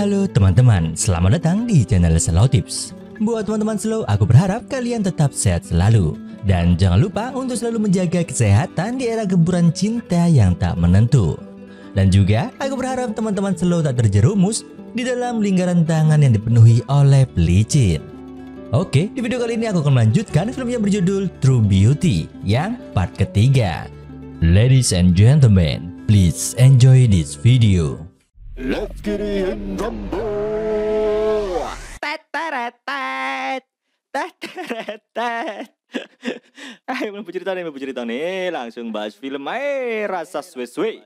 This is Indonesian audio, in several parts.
Halo teman-teman, selamat datang di channel Slow Tips. Buat teman-teman slow, aku berharap kalian tetap sehat selalu. Dan jangan lupa untuk selalu menjaga kesehatan di era gempuran cinta yang tak menentu. Dan juga, aku berharap teman-teman slow tak terjerumus di dalam lingkaran tangan yang dipenuhi oleh pelicin. Oke, di video kali ini aku akan melanjutkan film yang berjudul True Beauty yang part ketiga. Ladies and gentlemen, please enjoy this video. Let's get it in rumble. Ayo mau cerita nih, langsung bahas film rasa suwe-suwe.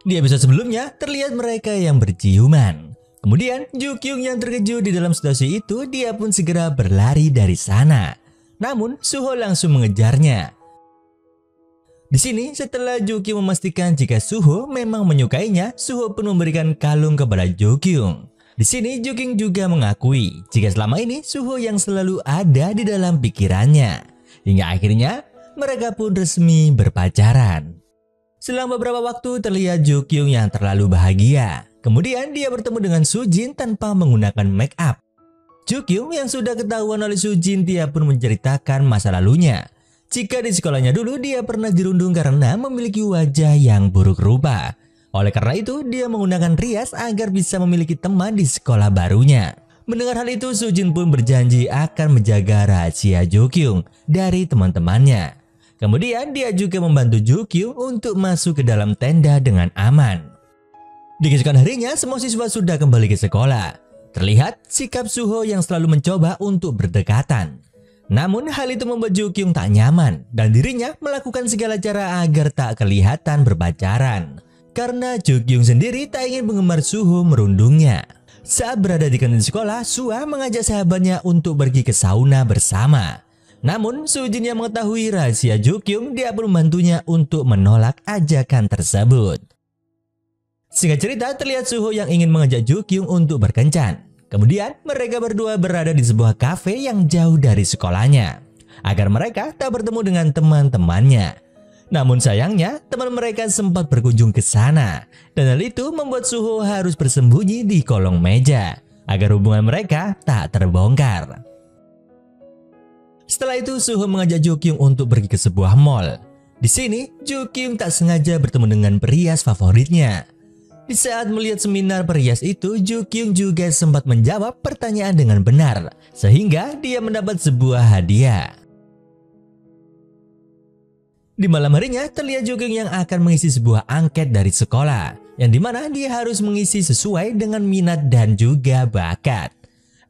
Di episode sebelumnya terlihat mereka yang berciuman. Kemudian Ju Kyung yang terkejut di dalam situasi itu, dia pun segera berlari dari sana. Namun Suho langsung mengejarnya. Di sini setelah Ju Kyung memastikan jika Suho memang menyukainya, Suho pun memberikan kalung kepada Ju Kyung. Di sini Ju Kyung juga mengakui jika selama ini Suho yang selalu ada di dalam pikirannya. Hingga akhirnya mereka pun resmi berpacaran. Selang beberapa waktu terlihat Ju Kyung yang terlalu bahagia. Kemudian dia bertemu dengan Soo Jin tanpa menggunakan make up. Ju Kyung yang sudah ketahuan oleh Soo Jin, dia pun menceritakan masa lalunya. Jika di sekolahnya dulu dia pernah dirundung karena memiliki wajah yang buruk rupa. Oleh karena itu dia menggunakan rias agar bisa memiliki teman di sekolah barunya. Mendengar hal itu, Soo Jin pun berjanji akan menjaga rahasia Ju Kyung dari teman-temannya. Kemudian dia juga membantu Ju Kyung untuk masuk ke dalam tenda dengan aman. Di keesokan harinya semua siswa sudah kembali ke sekolah. Terlihat sikap Suho yang selalu mencoba untuk berdekatan. Namun hal itu membuat Ju Kyung tak nyaman dan dirinya melakukan segala cara agar tak kelihatan berpacaran. Karena Ju Kyung sendiri tak ingin penggemar Suho merundungnya. Saat berada di kantin sekolah, Sua mengajak sahabatnya untuk pergi ke sauna bersama. Namun Soo Jin yang mengetahui rahasia Ju Kyung, dia pun membantunya untuk menolak ajakan tersebut. Singkat cerita, terlihat Suho yang ingin mengajak Ju Kyung untuk berkencan. Kemudian mereka berdua berada di sebuah kafe yang jauh dari sekolahnya, agar mereka tak bertemu dengan teman-temannya. Namun sayangnya teman mereka sempat berkunjung ke sana, dan hal itu membuat Suho harus bersembunyi di kolong meja, agar hubungan mereka tak terbongkar. Setelah itu Suho mengajak Ju Kyung untuk pergi ke sebuah mall. Di sini Ju Kyung tak sengaja bertemu dengan perias favoritnya. Di saat melihat seminar perias itu, Ju Kyung juga sempat menjawab pertanyaan dengan benar, sehingga dia mendapat sebuah hadiah. Di malam harinya, terlihat Ju Kyung yang akan mengisi sebuah angket dari sekolah, yang dimana dia harus mengisi sesuai dengan minat dan juga bakat,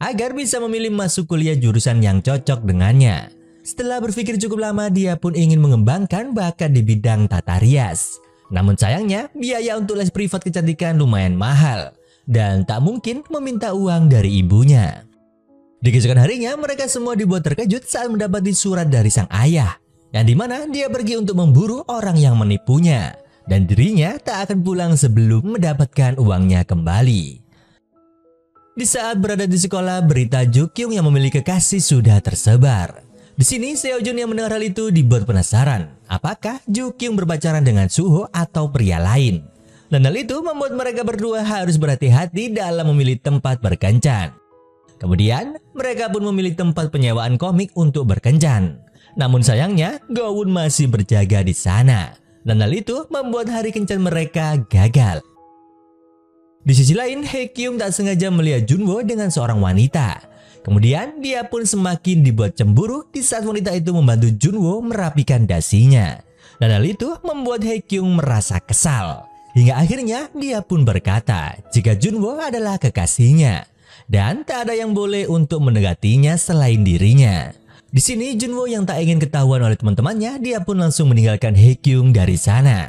agar bisa memilih masuk kuliah jurusan yang cocok dengannya. Setelah berpikir cukup lama, dia pun ingin mengembangkan bakat di bidang tata rias. Namun sayangnya biaya untuk les privat kecantikan lumayan mahal dan tak mungkin meminta uang dari ibunya. Di keesokan harinya mereka semua dibuat terkejut saat mendapati surat dari sang ayah, yang dimana dia pergi untuk memburu orang yang menipunya dan dirinya tak akan pulang sebelum mendapatkan uangnya kembali. Di saat berada di sekolah, berita Ju Kyung yang memiliki kekasih sudah tersebar. Di sini Seo Jun yang mendengar hal itu dibuat penasaran, apakah Ju Kyung berpacaran dengan Suho atau pria lain. Dan hal itu membuat mereka berdua harus berhati-hati dalam memilih tempat berkencan. Kemudian mereka pun memilih tempat penyewaan komik untuk berkencan. Namun sayangnya Gowon masih berjaga di sana, dan hal itu membuat hari kencan mereka gagal. Di sisi lain, Hae Kyung tak sengaja melihat Junwo dengan seorang wanita. Kemudian dia pun semakin dibuat cemburu di saat wanita itu membantu Junwo merapikan dasinya. Dan hal itu membuat Hae Kyung merasa kesal. Hingga akhirnya dia pun berkata jika Junwo adalah kekasihnya dan tak ada yang boleh untuk mendekatinya selain dirinya. Di sini Junwo yang tak ingin ketahuan oleh teman-temannya, dia pun langsung meninggalkan Hae Kyung dari sana.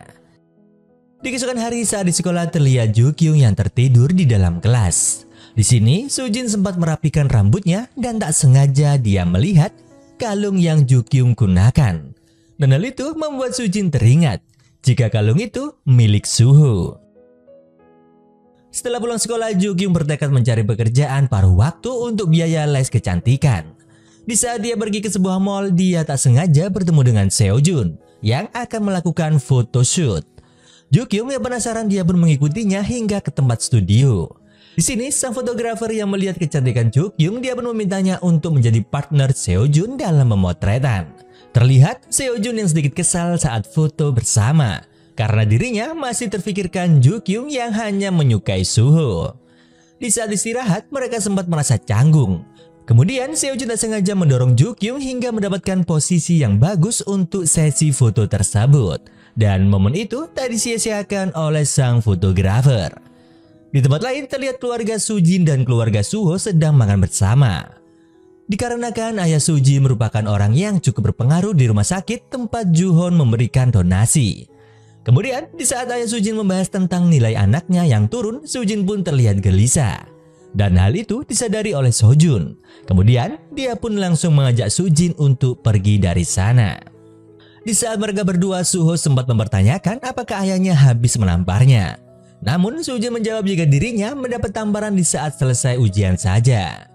Di keesokan hari saat di sekolah, terlihat Ju Kyung yang tertidur di dalam kelas. Di sini Soo Jin sempat merapikan rambutnya dan tak sengaja dia melihat kalung yang Ju Kyung gunakan. Dan hal itu membuat Soo Jin teringat jika kalung itu milik Suho. Setelah pulang sekolah, Ju Kyung bertekad mencari pekerjaan paruh waktu untuk biaya les kecantikan. Di saat dia pergi ke sebuah mall, dia tak sengaja bertemu dengan Seo Jun yang akan melakukan photoshoot. Ju-kyung yang penasaran dia pun mengikutinya hingga ke tempat studio. Di sini sang fotografer yang melihat kecantikan Ju-kyung dia pun memintanya untuk menjadi partner Seo-jun dalam pemotretan. Terlihat Seo-jun yang sedikit kesal saat foto bersama karena dirinya masih terfikirkan Ju-kyung yang hanya menyukai Suho. Di saat istirahat mereka sempat merasa canggung. Kemudian Seo-jun tak sengaja mendorong Ju-kyung hingga mendapatkan posisi yang bagus untuk sesi foto tersebut. Dan momen itu tak disia-siakan oleh sang fotografer. Di tempat lain terlihat keluarga Sujin dan keluarga Suho sedang makan bersama. Dikarenakan ayah Suji merupakan orang yang cukup berpengaruh di rumah sakit tempat Ju-hon memberikan donasi. Kemudian di saat ayah Sujin membahas tentang nilai anaknya yang turun, Sujin pun terlihat gelisah. Dan hal itu disadari oleh Sojun. Kemudian dia pun langsung mengajak Sujin untuk pergi dari sana. Di saat mereka berdua, Suho sempat mempertanyakan apakah ayahnya habis menamparnya. Namun Sujin menjawab jika dirinya mendapat tamparan di saat selesai ujian saja.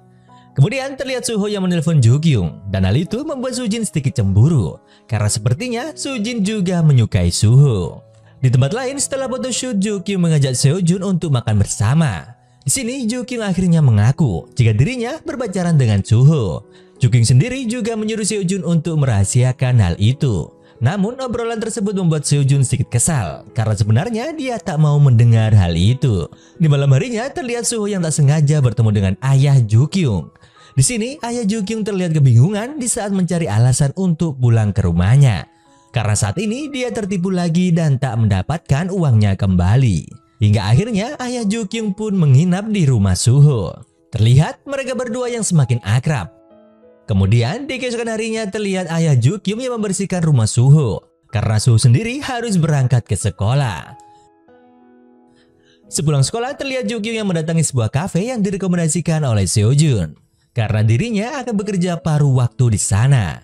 Kemudian terlihat Suho yang menelpon Ju-kyung dan hal itu membuat Sujin sedikit cemburu karena sepertinya Sujin juga menyukai Suho. Di tempat lain setelah photoshoot, Ju-kyung mengajak Seo-jun untuk makan bersama. Di sini Ju-kyung akhirnya mengaku jika dirinya berpacaran dengan Suho. Ju-kyung sendiri juga menyuruh Seo-jun untuk merahasiakan hal itu. Namun obrolan tersebut membuat Seo-jun sedikit kesal karena sebenarnya dia tak mau mendengar hal itu. Di malam harinya terlihat Suho yang tak sengaja bertemu dengan ayah Ju-kyung. Di sini ayah Ju-kyung terlihat kebingungan di saat mencari alasan untuk pulang ke rumahnya. Karena saat ini dia tertipu lagi dan tak mendapatkan uangnya kembali. Hingga akhirnya ayah Ju-kyung pun menginap di rumah Suho. Terlihat mereka berdua yang semakin akrab. Kemudian di keesokan harinya terlihat ayah Ju-kyung yang membersihkan rumah Suho. Karena Suho sendiri harus berangkat ke sekolah. Sepulang sekolah terlihat Ju-kyung yang mendatangi sebuah kafe yang direkomendasikan oleh Seo-jun. Karena dirinya akan bekerja paruh waktu di sana.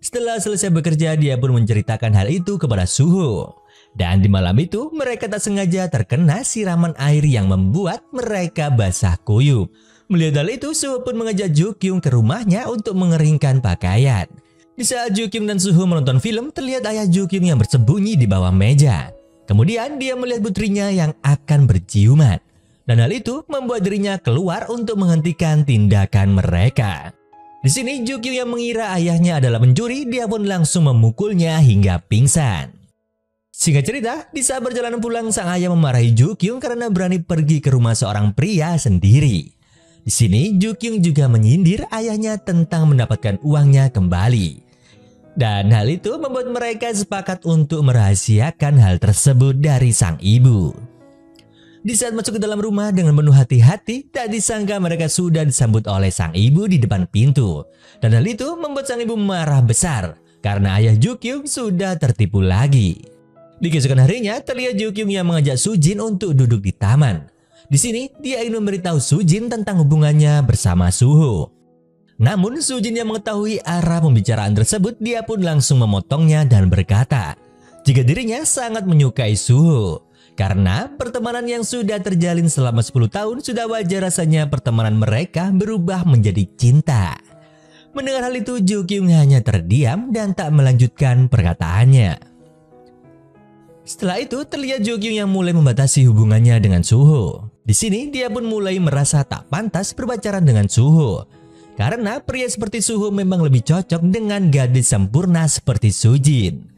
Setelah selesai bekerja, dia pun menceritakan hal itu kepada Suho. Dan di malam itu, mereka tak sengaja terkena siraman air yang membuat mereka basah kuyup. Melihat hal itu, Suho pun mengajak Ju-kyung ke rumahnya untuk mengeringkan pakaian. Di saat Ju-kyung dan Suho menonton film, terlihat ayah Ju-kyung yang bersembunyi di bawah meja. Kemudian dia melihat putrinya yang akan berciuman. Dan hal itu membuat dirinya keluar untuk menghentikan tindakan mereka. Di sini Ju-kyung yang mengira ayahnya adalah pencuri, dia pun langsung memukulnya hingga pingsan. Singkat cerita, di saat perjalanan pulang sang ayah memarahi Ju-kyung karena berani pergi ke rumah seorang pria sendiri. Di sini Ju-kyung juga menyindir ayahnya tentang mendapatkan uangnya kembali. Dan hal itu membuat mereka sepakat untuk merahasiakan hal tersebut dari sang ibu. Di saat masuk ke dalam rumah dengan penuh hati-hati, tak disangka mereka sudah disambut oleh sang ibu di depan pintu. Dan hal itu membuat sang ibu marah besar karena ayah Ju-kyung sudah tertipu lagi. Di keesokan harinya terlihat Ju-kyung yang mengajak Sujin untuk duduk di taman. Di sini dia ingin memberitahu Sujin tentang hubungannya bersama Suho. Namun Sujin yang mengetahui arah pembicaraan tersebut, dia pun langsung memotongnya dan berkata jika dirinya sangat menyukai Suho. Karena pertemanan yang sudah terjalin selama 10 tahun sudah wajar rasanya pertemanan mereka berubah menjadi cinta. Mendengar hal itu Ju-kyung hanya terdiam dan tak melanjutkan perkataannya. Setelah itu terlihat Ju-kyung yang mulai membatasi hubungannya dengan Suho. Di sini dia pun mulai merasa tak pantas berpacaran dengan Suho. Karena pria seperti Suho memang lebih cocok dengan gadis sempurna seperti Sujin.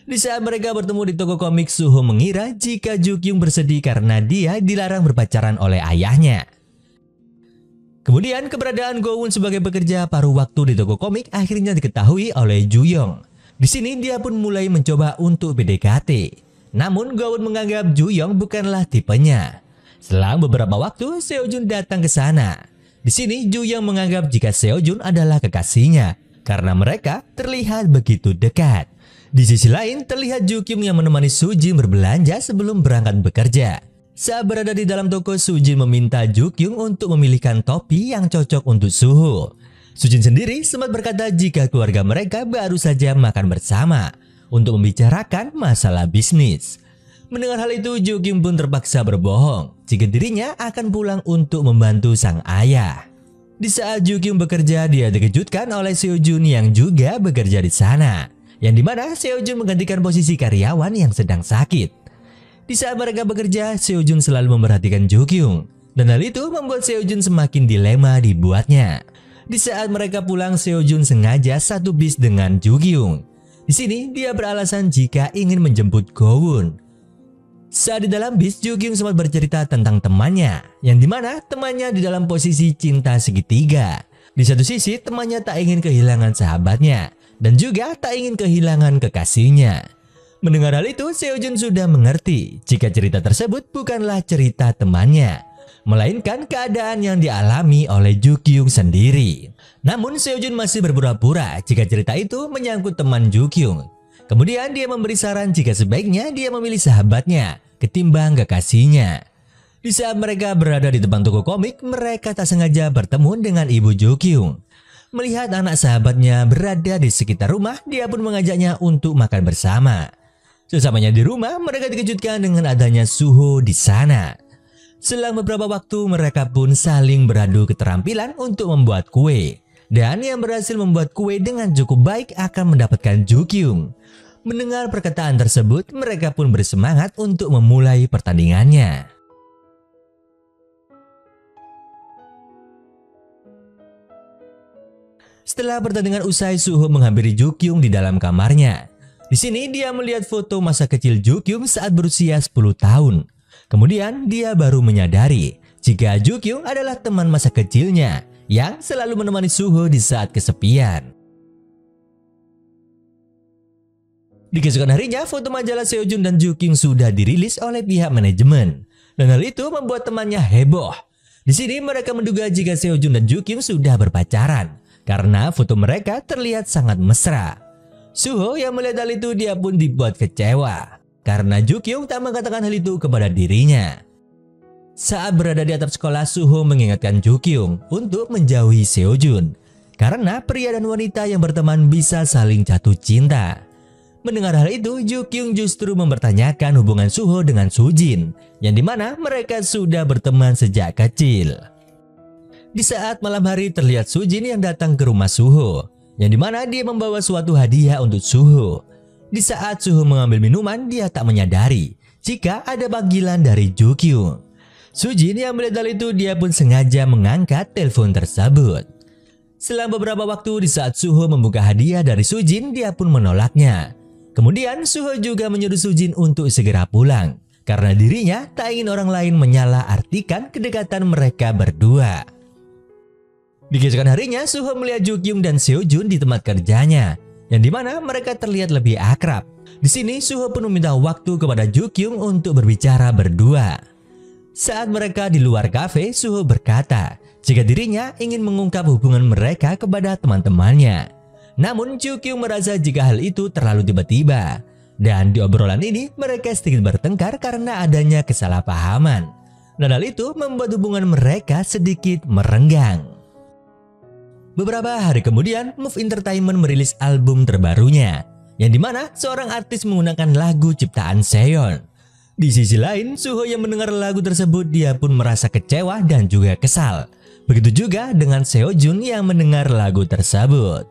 Di saat mereka bertemu di toko komik, Suho mengira jika Ju-kyung bersedih karena dia dilarang berpacaran oleh ayahnya. Kemudian keberadaan Go-won sebagai pekerja paruh waktu di toko komik akhirnya diketahui oleh Ju-yong. Di sini dia pun mulai mencoba untuk PDKT. Namun Go-won menganggap Ju-yong bukanlah tipenya. Selang beberapa waktu Seo-jun datang ke sana. Di sini Ju-yong menganggap jika Seo-jun adalah kekasihnya karena mereka terlihat begitu dekat. Di sisi lain terlihat Ju-kyung yang menemani Sujin berbelanja sebelum berangkat bekerja. Saat berada di dalam toko, Sujin meminta Ju-kyung untuk memilihkan topi yang cocok untuk Suho. Sujin sendiri sempat berkata jika keluarga mereka baru saja makan bersama untuk membicarakan masalah bisnis. Mendengar hal itu Ju-kyung pun terpaksa berbohong jika dirinya akan pulang untuk membantu sang ayah. Di saat Ju-kyung bekerja, dia dikejutkan oleh Seo-jun yang juga bekerja di sana. Yang dimana Seo-jun menggantikan posisi karyawan yang sedang sakit. Di saat mereka bekerja, Seo-jun selalu memperhatikan Jo-kyung, dan hal itu membuat Seo-jun semakin dilema dibuatnya. Di saat mereka pulang, Seo-jun sengaja satu bis dengan Jo-kyung. Di sini dia beralasan jika ingin menjemput Go-won. Saat di dalam bis, Jo-kyung sempat bercerita tentang temannya, yang dimana temannya di dalam posisi cinta segitiga. Di satu sisi, temannya tak ingin kehilangan sahabatnya, dan juga tak ingin kehilangan kekasihnya. Mendengar hal itu, Seo-jun sudah mengerti jika cerita tersebut bukanlah cerita temannya, melainkan keadaan yang dialami oleh Jo-kyung sendiri. Namun Seo-jun masih berpura-pura jika cerita itu menyangkut teman Jo-kyung. Kemudian dia memberi saran jika sebaiknya dia memilih sahabatnya ketimbang kekasihnya. Di saat mereka berada di depan toko komik, mereka tak sengaja bertemu dengan ibu Jo-kyung. Melihat anak sahabatnya berada di sekitar rumah, dia pun mengajaknya untuk makan bersama. Sesamanya di rumah, mereka dikejutkan dengan adanya Suho di sana. Selang beberapa waktu, mereka pun saling beradu keterampilan untuk membuat kue. Dan yang berhasil membuat kue dengan cukup baik akan mendapatkan Jo-kyung. Mendengar perkataan tersebut, mereka pun bersemangat untuk memulai pertandingannya. Setelah pertandingan usai, Suho menghampiri Jo-kyung di dalam kamarnya. Di sini dia melihat foto masa kecil Jo-kyung saat berusia 10 tahun. Kemudian dia baru menyadari jika Jo-kyung adalah teman masa kecilnya yang selalu menemani Suho di saat kesepian. Di keesokan harinya, foto majalah Seo-jun dan Jo-kyung sudah dirilis oleh pihak manajemen. Dan hal itu membuat temannya heboh. Di sini mereka menduga jika Seo-jun dan Jo-kyung sudah berpacaran, karena foto mereka terlihat sangat mesra. Suho yang melihat hal itu dia pun dibuat kecewa, karena Jo-kyung tak mengatakan hal itu kepada dirinya. Saat berada di atap sekolah, Suho mengingatkan Jo-kyung untuk menjauhi Seo-jun, karena pria dan wanita yang berteman bisa saling jatuh cinta. Mendengar hal itu, Jo-kyung justru mempertanyakan hubungan Suho dengan Sujin, yang dimana mereka sudah berteman sejak kecil. Di saat malam hari, terlihat Sujin yang datang ke rumah Suho, yang dimana dia membawa suatu hadiah untuk Suho. Di saat Suho mengambil minuman, dia tak menyadari jika ada panggilan dari Jo-kyung. Sujin yang melihat hal itu, dia pun sengaja mengangkat telepon tersebut. Selang beberapa waktu, di saat Suho membuka hadiah dari Sujin, dia pun menolaknya. Kemudian Suho juga menyuruh Sujin untuk segera pulang, karena dirinya tak ingin orang lain menyalahartikan kedekatan mereka berdua. Di keesokan harinya, Suho melihat Jo-kyung dan Seo-jun di tempat kerjanya, yang dimana mereka terlihat lebih akrab. Di sini Suho pun meminta waktu kepada Jo-kyung untuk berbicara berdua. Saat mereka di luar kafe, Suho berkata jika dirinya ingin mengungkap hubungan mereka kepada teman-temannya. Namun Jo-kyung merasa jika hal itu terlalu tiba-tiba. Dan di obrolan ini mereka sedikit bertengkar karena adanya kesalahpahaman. Dan hal itu membuat hubungan mereka sedikit merenggang. Beberapa hari kemudian, Move Entertainment merilis album terbarunya, yang dimana seorang artis menggunakan lagu ciptaan Seon. Di sisi lain, Suho yang mendengar lagu tersebut dia pun merasa kecewa dan juga kesal. Begitu juga dengan Seo-jun yang mendengar lagu tersebut.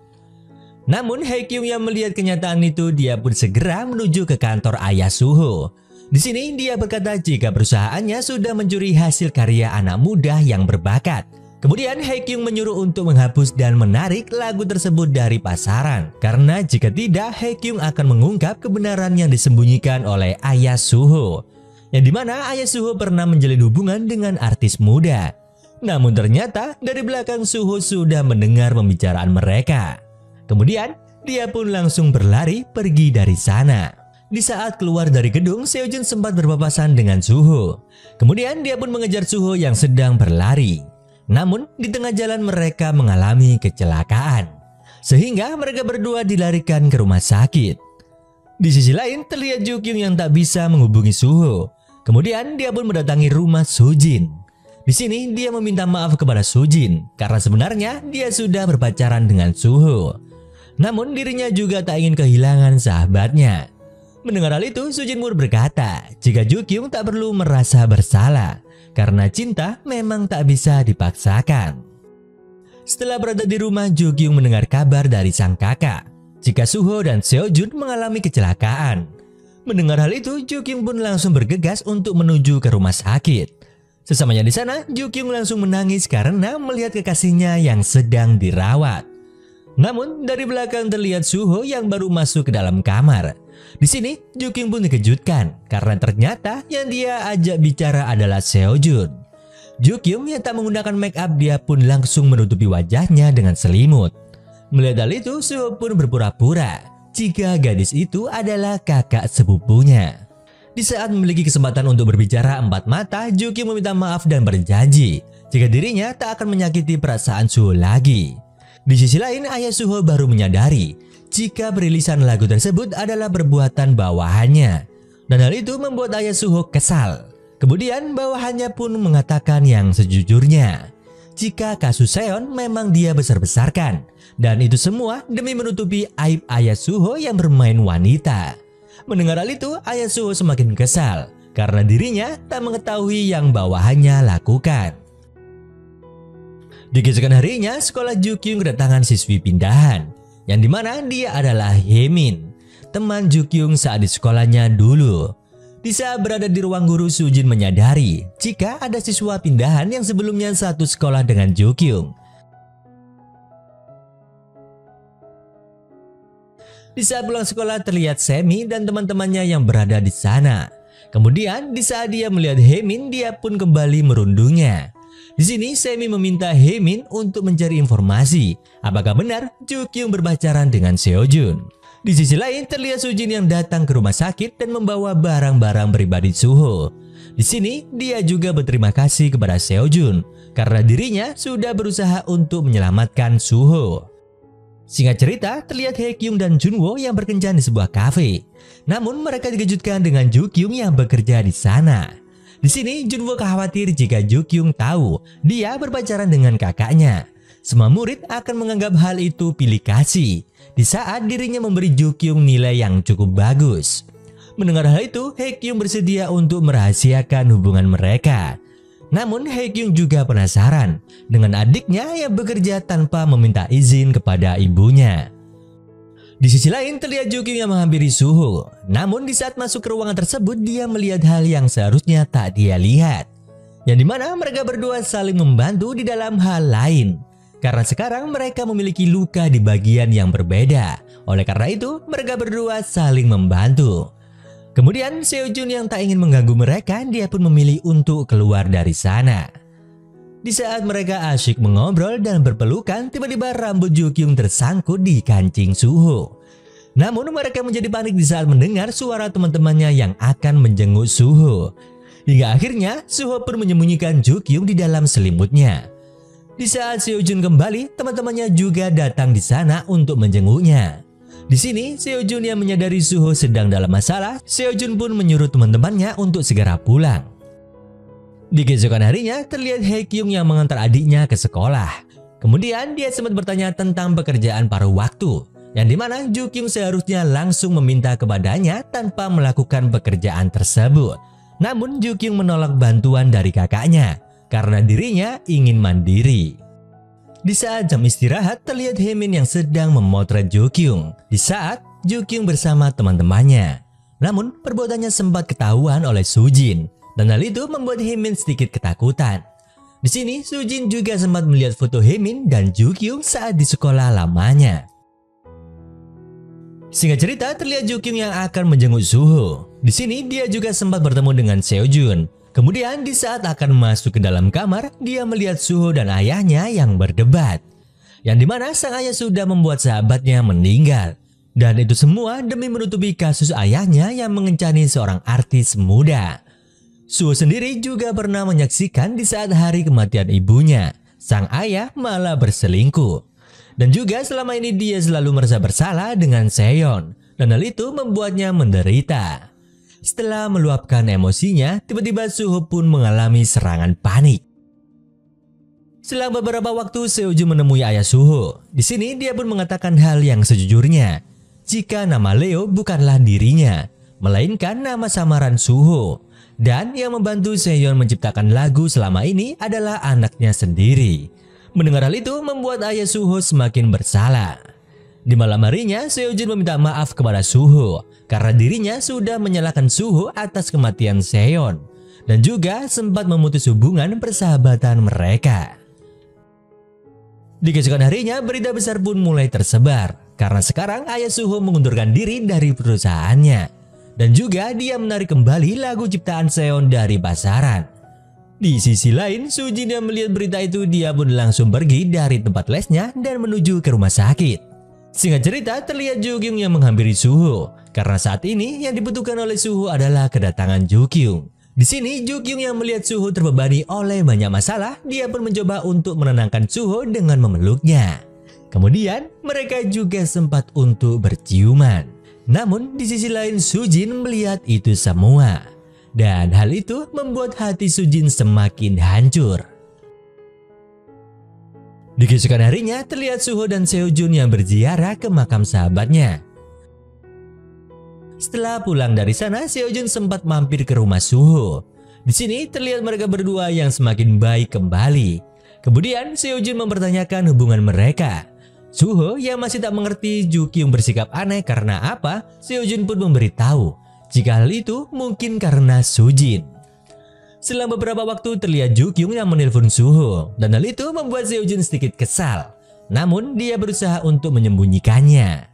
Namun Hae-kyung yang melihat kenyataan itu, dia pun segera menuju ke kantor ayah Suho. Di sini dia berkata jika perusahaannya sudah mencuri hasil karya anak muda yang berbakat. Kemudian Hae-kyung menyuruh untuk menghapus dan menarik lagu tersebut dari pasaran, karena jika tidak Hae-kyung akan mengungkap kebenaran yang disembunyikan oleh ayah Suho, yang dimana ayah Suho pernah menjalin hubungan dengan artis muda. Namun ternyata dari belakang Suho sudah mendengar pembicaraan mereka. Kemudian dia pun langsung berlari pergi dari sana. Di saat keluar dari gedung, Seo-jun sempat berpapasan dengan Suho. Kemudian dia pun mengejar Suho yang sedang berlari. Namun di tengah jalan mereka mengalami kecelakaan, sehingga mereka berdua dilarikan ke rumah sakit. Di sisi lain terlihat Jo-kyung yang tak bisa menghubungi Suho. Kemudian dia pun mendatangi rumah Sujin. Di sini dia meminta maaf kepada Sujin karena sebenarnya dia sudah berpacaran dengan Suho. Namun dirinya juga tak ingin kehilangan sahabatnya. Mendengar hal itu, Sujin pun berkata jika Jo-kyung tak perlu merasa bersalah, karena cinta memang tak bisa dipaksakan. Setelah berada di rumah, Jo-kyung mendengar kabar dari sang kakak jika Suho dan Seo-jun mengalami kecelakaan. Mendengar hal itu, Jukyung pun langsung bergegas untuk menuju ke rumah sakit. Sesamanya di sana, Jukyung langsung menangis karena melihat kekasihnya yang sedang dirawat. Namun, dari belakang terlihat Suho yang baru masuk ke dalam kamar. Di sini, Jukyung pun dikejutkan karena ternyata yang dia ajak bicara adalah Seojun. Jukyung yang tak menggunakan make up, dia pun langsung menutupi wajahnya dengan selimut. Melihat hal itu, Suho pun berpura-pura jika gadis itu adalah kakak sepupunya. Di saat memiliki kesempatan untuk berbicara empat mata, Jukyung meminta maaf dan berjanji jika dirinya tak akan menyakiti perasaan Suho lagi. Di sisi lain, ayah Suho baru menyadari jika perilisan lagu tersebut adalah perbuatan bawahannya. Dan hal itu membuat ayah Suho kesal. Kemudian bawahannya pun mengatakan yang sejujurnya, jika kasus Seon memang dia besar-besarkan, dan itu semua demi menutupi aib ayah Suho yang bermain wanita. Mendengar hal itu, ayah Suho semakin kesal karena dirinya tak mengetahui yang bawahannya lakukan. Di keesokan harinya, sekolah Jukyung kedatangan siswi pindahan, yang dimana dia adalah Haemin, teman Jukyung saat di sekolahnya dulu. Di saat berada di ruang guru, Sujin menyadari jika ada siswa pindahan yang sebelumnya satu sekolah dengan Jukyung. Di saat pulang sekolah terlihat Semi dan teman-temannya yang berada di sana. Kemudian di saat dia melihat Haemin, dia pun kembali merundungnya. Di sini Semi meminta Haemin untuk mencari informasi apakah benar Jukyung berpacaran dengan Seojun. Di sisi lain terlihat Sujin yang datang ke rumah sakit dan membawa barang-barang pribadi Suho. Di sini dia juga berterima kasih kepada Seojun karena dirinya sudah berusaha untuk menyelamatkan Suho. Singkat cerita, terlihat Haekyung dan Junwo yang berkencan di sebuah kafe. Namun mereka dikejutkan dengan Jukyung yang bekerja di sana. Di sini Junwo khawatir jika Jukyung tahu dia berpacaran dengan kakaknya. Semua murid akan menganggap hal itu pilih kasih di saat dirinya memberi Jukyung nilai yang cukup bagus. Mendengar hal itu, Haekyung bersedia untuk merahasiakan hubungan mereka. Namun Haekyung juga penasaran dengan adiknya yang bekerja tanpa meminta izin kepada ibunya. Di sisi lain terlihat Jukyung yang menghampiri Suho. Namun di saat masuk ke ruangan tersebut, dia melihat hal yang seharusnya tak dia lihat, yang dimana mereka berdua saling membantu di dalam hal lain. Karena sekarang mereka memiliki luka di bagian yang berbeda. Oleh karena itu, mereka berdua saling membantu. Kemudian Seojun yang tak ingin mengganggu mereka, dia pun memilih untuk keluar dari sana. Di saat mereka asyik mengobrol dan berpelukan, tiba-tiba rambut Jukyung tersangkut di kancing Suho. Namun mereka menjadi panik di saat mendengar suara teman-temannya yang akan menjenguk Suho. Hingga akhirnya Suho pun menyembunyikan Jukyung di dalam selimutnya. Di saat Seojun kembali, teman-temannya juga datang di sana untuk menjenguknya. Di sini, Seojun yang menyadari Suho sedang dalam masalah, Seojun pun menyuruh teman-temannya untuk segera pulang. Di keesokan harinya, terlihat Haekyung yang mengantar adiknya ke sekolah. Kemudian dia sempat bertanya tentang pekerjaan paruh waktu, yang dimana Jukyung seharusnya langsung meminta kepadanya tanpa melakukan pekerjaan tersebut. Namun Jukyung menolak bantuan dari kakaknya karena dirinya ingin mandiri. Di saat jam istirahat, terlihat Haemin yang sedang memotret Jukyung di saat Jukyung bersama teman-temannya. Namun perbuatannya sempat ketahuan oleh Sujin, dan hal itu membuat Haemin sedikit ketakutan. Di sini Sujin juga sempat melihat foto Haemin dan Jukyung saat di sekolah lamanya. Singkat cerita, terlihat Jukyung yang akan menjenguk Suho. Di sini dia juga sempat bertemu dengan Seojun. Kemudian di saat akan masuk ke dalam kamar, dia melihat Suho dan ayahnya yang berdebat. Yang dimana sang ayah sudah membuat sahabatnya meninggal. Dan itu semua demi menutupi kasus ayahnya yang mengencani seorang artis muda. Suho sendiri juga pernah menyaksikan di saat hari kematian ibunya, sang ayah malah berselingkuh. Dan juga selama ini dia selalu merasa bersalah dengan Seon. Dan hal itu membuatnya menderita. Setelah meluapkan emosinya, tiba-tiba Suho pun mengalami serangan panik. Selang beberapa waktu, Seojun menemui ayah Suho. Di sini dia pun mengatakan hal yang sejujurnya. Jika nama Leo bukanlah dirinya, melainkan nama samaran Suho. Dan yang membantu Seon menciptakan lagu selama ini adalah anaknya sendiri. Mendengar hal itu membuat ayah Suho semakin bersalah. Di malam harinya, Seojun meminta maaf kepada Suho karena dirinya sudah menyalahkan Suho atas kematian Seon dan juga sempat memutus hubungan persahabatan mereka. Di keesokan harinya, berita besar pun mulai tersebar karena sekarang ayah Suho mengundurkan diri dari perusahaannya dan juga dia menarik kembali lagu ciptaan Seon dari pasaran. Di sisi lain, Sujin yang melihat berita itu, dia pun langsung pergi dari tempat lesnya dan menuju ke rumah sakit. Singkat cerita, terlihat Jo Kyung yang menghampiri Suho karena saat ini yang dibutuhkan oleh Suho adalah kedatangan Jo Kyung. Di sini Jo Kyung yang melihat Suho terbebani oleh banyak masalah, dia pun mencoba untuk menenangkan Suho dengan memeluknya. Kemudian mereka juga sempat untuk berciuman. Namun di sisi lain Sujin melihat itu semua dan hal itu membuat hati Sujin semakin hancur. Di keesokan harinya, terlihat Suho dan Seojun yang berziarah ke makam sahabatnya. Setelah pulang dari sana, Seojun sempat mampir ke rumah Suho. Di sini terlihat mereka berdua yang semakin baik kembali. Kemudian Seojun mempertanyakan hubungan mereka. Suho yang masih tak mengerti Jo Kyung bersikap aneh karena apa, Seojun pun memberitahu jika hal itu mungkin karena Sujin. Selang beberapa waktu terlihat Jo Kyung yang menelpon Suho dan hal itu membuat Seojun sedikit kesal. Namun dia berusaha untuk menyembunyikannya.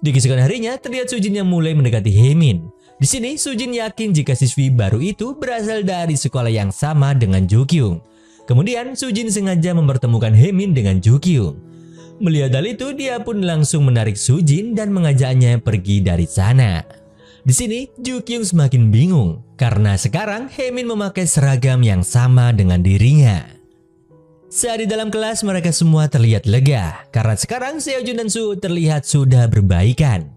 Di keesokan harinya terlihat Sujin yang mulai mendekati Haemin. Di sini Sujin yakin jika siswi baru itu berasal dari sekolah yang sama dengan Jo Kyung. Kemudian Sujin sengaja mempertemukan Haemin dengan Jo Kyung. Melihat hal itu, dia pun langsung menarik Sujin dan mengajaknya pergi dari sana. Di sini Jo Kyung semakin bingung karena sekarang Haemin memakai seragam yang sama dengan dirinya. Saat di dalam kelas mereka semua terlihat lega karena sekarang Seojun dan Suho terlihat sudah berbaikan.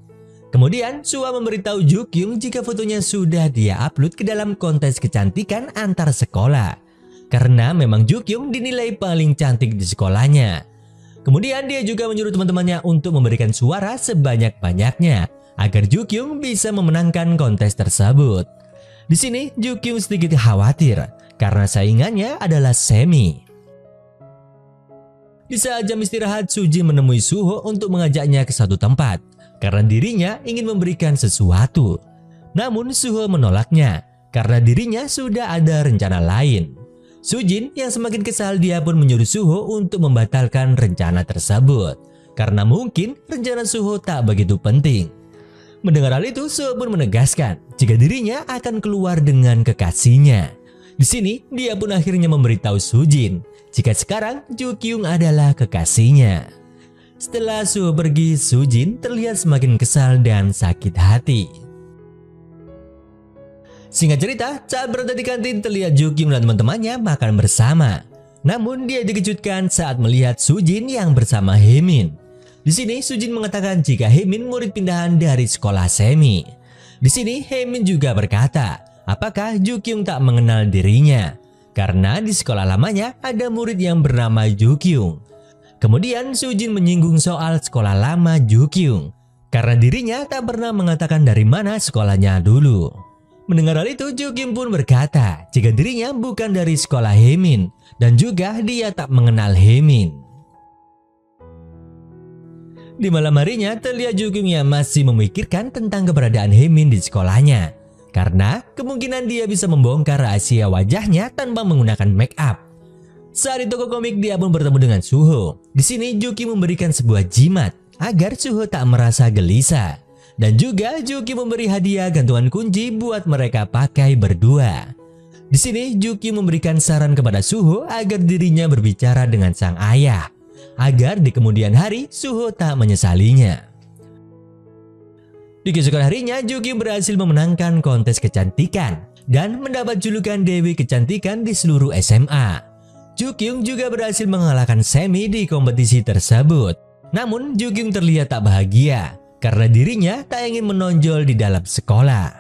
Kemudian Suha memberitahu Jo Kyung jika fotonya sudah dia upload ke dalam kontes kecantikan antar sekolah karena memang Jo Kyung dinilai paling cantik di sekolahnya. Kemudian dia juga menyuruh teman-temannya untuk memberikan suara sebanyak-banyaknya agar Jo Kyung bisa memenangkan kontes tersebut. Di sini Jo Kyung sedikit khawatir karena saingannya adalah Semi. Di saat jam istirahat, Sujin menemui Suho untuk mengajaknya ke satu tempat karena dirinya ingin memberikan sesuatu. Namun Suho menolaknya karena dirinya sudah ada rencana lain. Sujin yang semakin kesal, dia pun menyuruh Suho untuk membatalkan rencana tersebut karena mungkin rencana Suho tak begitu penting. Mendengar hal itu, Suho pun menegaskan jika dirinya akan keluar dengan kekasihnya. Di sini, dia pun akhirnya memberitahu Sujin jika sekarang Jo Kyung adalah kekasihnya. Setelah Suho pergi, Sujin terlihat semakin kesal dan sakit hati. Singkat cerita, saat berada di kantin terlihat Jo Kyung dan teman-temannya makan bersama. Namun dia dikejutkan saat melihat Sujin yang bersama Haemin. Di sini Sujin mengatakan jika Haemin murid pindahan dari sekolah Semi. Di sini Haemin juga berkata, apakah Jo Kyung tak mengenal dirinya? Karena di sekolah lamanya ada murid yang bernama Jo Kyung. Kemudian Sujin menyinggung soal sekolah lama Jo Kyung karena dirinya tak pernah mengatakan dari mana sekolahnya dulu. Mendengar hal itu, Jo Kyung pun berkata jika dirinya bukan dari sekolah Haemin dan juga dia tak mengenal Haemin. Di malam harinya terlihat Jo Kyung yang masih memikirkan tentang keberadaan Haemin di sekolahnya karena kemungkinan dia bisa membongkar rahasia wajahnya tanpa menggunakan make up. Saat di toko komik dia pun bertemu dengan Suho. Di sini Jo Kyung memberikan sebuah jimat agar Suho tak merasa gelisah dan juga Jo Kyung memberi hadiah gantungan kunci buat mereka pakai berdua. Di sini Jo Kyung memberikan saran kepada Suho agar dirinya berbicara dengan sang ayah agar di kemudian hari Suho tak menyesalinya. Di keesokan harinya, Jo Kyung berhasil memenangkan kontes kecantikan dan mendapat julukan Dewi Kecantikan di seluruh SMA. Jo Kyung juga berhasil mengalahkan Semi di kompetisi tersebut. Namun Jo Kyung terlihat tak bahagia karena dirinya tak ingin menonjol di dalam sekolah.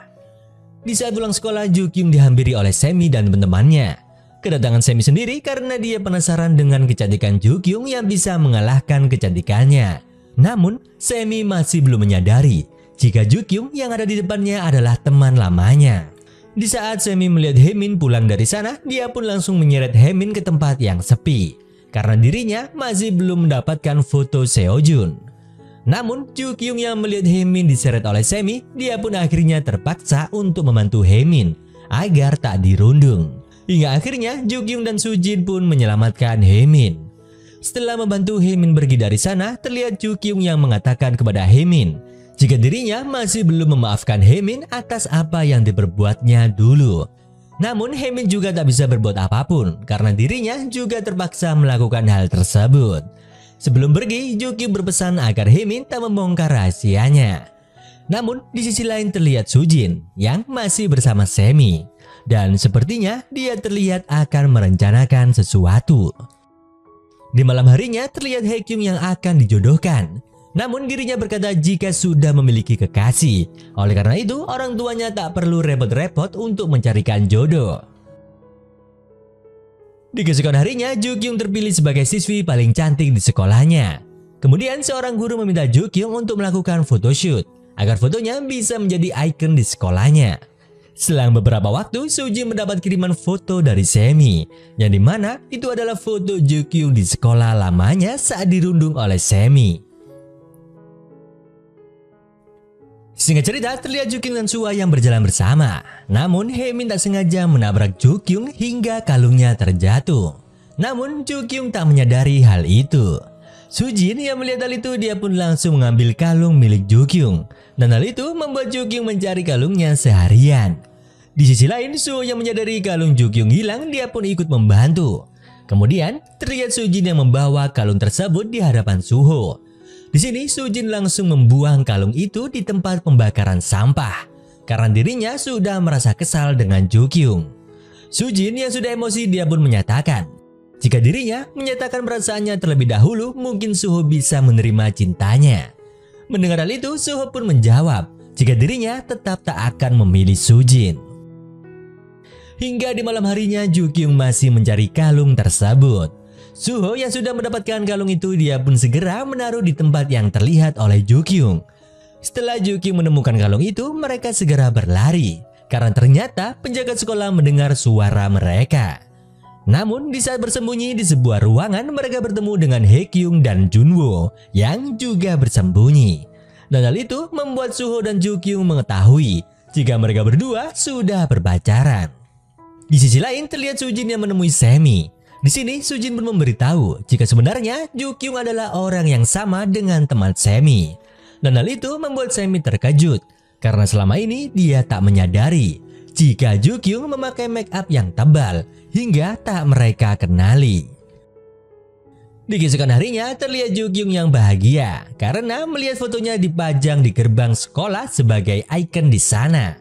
Di saat pulang sekolah, Jo Kyung dihampiri oleh Semi dan teman-temannya. Kedatangan Semi sendiri karena dia penasaran dengan kecantikan Jo Kyung yang bisa mengalahkan kecantikannya. Namun, Semi masih belum menyadari jika Jo Kyung yang ada di depannya adalah teman lamanya. Di saat Semi melihat Haemin pulang dari sana, dia pun langsung menyeret Haemin ke tempat yang sepi. karena dirinya masih belum mendapatkan foto Seojun. Namun Jukyung yang melihat Haemin diseret oleh Semi, dia pun akhirnya terpaksa untuk membantu Haemin agar tak dirundung. Hingga akhirnya Jukyung dan Sujin pun menyelamatkan Haemin. Setelah membantu Haemin pergi dari sana, terlihat Jukyung yang mengatakan kepada Haemin jika dirinya masih belum memaafkan Haemin atas apa yang diperbuatnya dulu. Namun Haemin juga tak bisa berbuat apapun karena dirinya juga terpaksa melakukan hal tersebut. Sebelum pergi, Jukyung berpesan agar Haemin tak membongkar rahasianya. Namun di sisi lain terlihat Sujin yang masih bersama Semi. Dan sepertinya dia terlihat akan merencanakan sesuatu. Di malam harinya terlihat Haekyung yang akan dijodohkan. Namun dirinya berkata jika sudah memiliki kekasih. Oleh karena itu orang tuanya tak perlu repot-repot untuk mencarikan jodoh. Di keesokan harinya Jukyung terpilih sebagai siswi paling cantik di sekolahnya. Kemudian seorang guru meminta Jukyung untuk melakukan photoshoot agar fotonya bisa menjadi ikon di sekolahnya. Selang beberapa waktu, Sujin mendapat kiriman foto dari Semi, yang dimana itu adalah foto Jukyung di sekolah lamanya saat dirundung oleh Semi. Singkat cerita, terlihat Jukyung dan Suwa yang berjalan bersama. Namun Haemin tak sengaja menabrak Jukyung hingga kalungnya terjatuh. Namun Jukyung tak menyadari hal itu. Sujin yang melihat hal itu, dia pun langsung mengambil kalung milik Jukyung. Dan hal itu membuat Jukyung mencari kalungnya seharian. Di sisi lain, Suho yang menyadari kalung Jukyung hilang, dia pun ikut membantu. Kemudian terlihat Sujin yang membawa kalung tersebut di hadapan Suho. Di sini Sujin langsung membuang kalung itu di tempat pembakaran sampah karena dirinya sudah merasa kesal dengan Jukyung. Sujin yang sudah emosi, dia pun menyatakan jika dirinya menyatakan perasaannya terlebih dahulu, mungkin Suho bisa menerima cintanya. Mendengar hal itu, Suho pun menjawab jika dirinya tetap tak akan memilih Sujin. Hingga di malam harinya Jukyung masih mencari kalung tersebut. Suho yang sudah mendapatkan kalung itu, dia pun segera menaruh di tempat yang terlihat oleh Jukyung. Setelah Jukyung menemukan kalung itu, mereka segera berlari karena ternyata penjaga sekolah mendengar suara mereka. Namun di saat bersembunyi di sebuah ruangan, mereka bertemu dengan Haekyung dan Junwo yang juga bersembunyi. Dan hal itu membuat Suho dan Jukyung mengetahui jika mereka berdua sudah berpacaran. Di sisi lain terlihat Sujin yang menemui Semi. Di sini Sujin pun memberitahu jika sebenarnya Jukyung adalah orang yang sama dengan teman Semi. Dan hal itu membuat Semi terkejut karena selama ini dia tak menyadari jika Jukyung memakai make up yang tebal hingga tak mereka kenali. Di keesokan harinya terlihat Jukyung yang bahagia karena melihat fotonya dipajang di gerbang sekolah sebagai ikon di sana.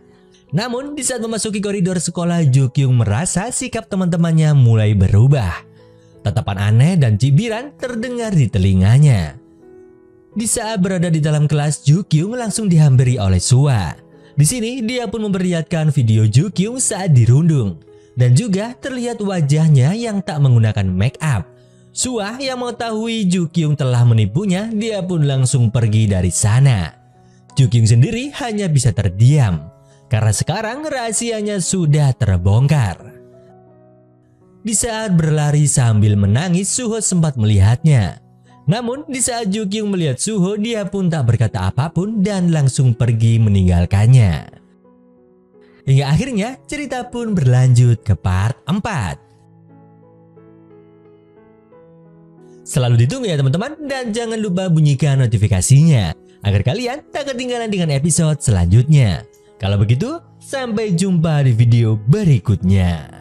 Namun di saat memasuki koridor sekolah, Jukyung merasa sikap teman-temannya mulai berubah. Tatapan aneh dan cibiran terdengar di telinganya. Di saat berada di dalam kelas, Jukyung langsung dihampiri oleh Suwa. Di sini dia pun memperlihatkan video Jukyung saat dirundung dan juga terlihat wajahnya yang tak menggunakan make up. Suwa yang mengetahui Jukyung telah menipunya, dia pun langsung pergi dari sana. Jukyung sendiri hanya bisa terdiam karena sekarang rahasianya sudah terbongkar. Di saat berlari sambil menangis, Suho sempat melihatnya. Namun di saat Jukyung melihat Suho, dia pun tak berkata apapun dan langsung pergi meninggalkannya. Hingga akhirnya cerita pun berlanjut ke part 4. Selalu ditunggu ya teman-teman, dan jangan lupa bunyikan notifikasinya agar kalian tak ketinggalan dengan episode selanjutnya. Kalau begitu, sampai jumpa di video berikutnya.